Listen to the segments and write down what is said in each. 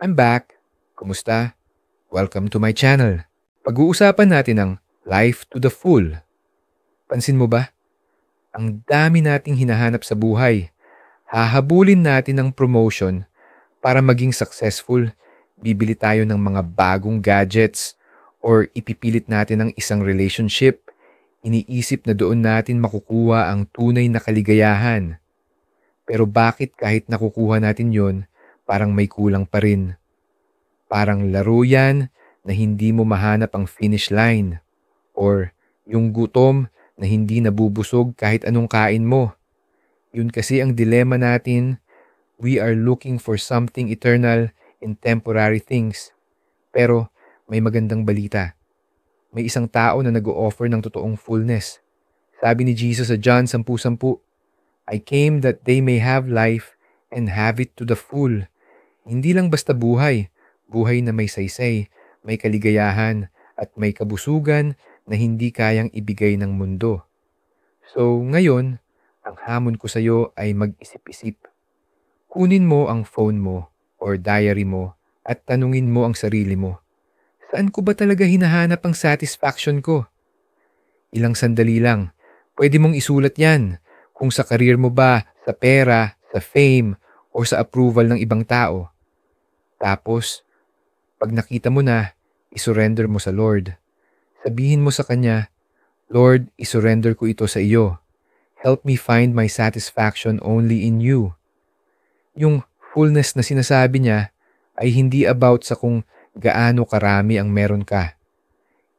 I'm back. Kumusta? Welcome to my channel. Pag-uusapan natin ang life to the full. Pansin mo ba? Ang dami nating hinahanap sa buhay. Hahabulin natin ang promotion para maging successful. Bibili tayo ng mga bagong gadgets or ipipilit natin ang isang relationship. Iniisip na doon natin makukuha ang tunay na kaligayahan. Pero bakit kahit nakukuha natin yon, parang may kulang pa rin? Parang laro yan na hindi mo mahanap ang finish line. Or yung gutom na hindi nabubusog kahit anong kain mo. Yun kasi ang dilema natin. We are looking for something eternal in temporary things. Pero may magandang balita. May isang tao na nag-o-offer ng totoong fullness. Sabi ni Jesus sa John 10:10, I came that they may have life and have it to the full. Hindi lang basta buhay. Buhay na may saysay, may kaligayahan, at may kabusugan na hindi kayang ibigay ng mundo. So ngayon, ang hamon ko sa iyo ay mag-isip-isip. Kunin mo ang phone mo or diary mo at tanungin mo ang sarili mo. Saan ko ba talaga hinahanap ang satisfaction ko? Ilang sandali lang. Pwede mong isulat yan. Kung sa career mo ba, sa pera, sa fame, o sa approval ng ibang tao. Tapos, pag nakita mo na, isurrender mo sa Lord. Sabihin mo sa Kanya, Lord, isurrender ko ito sa iyo. Help me find my satisfaction only in you. Yung fullness na sinasabi niya ay hindi about sa kung gaano karami ang meron ka.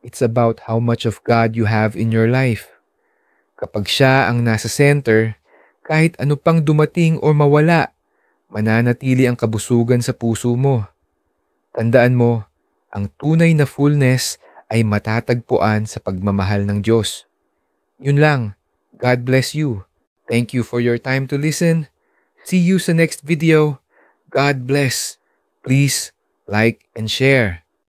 It's about how much of God you have in your life. Kapag siya ang nasa center, kahit ano pang dumating o mawala, mananatili ang kabusugan sa puso mo. Tandaan mo, ang tunay na fullness ay matatagpuan sa pagmamahal ng Diyos. Yun lang. God bless you. Thank you for your time to listen. See you sa next video. God bless. Please like and share.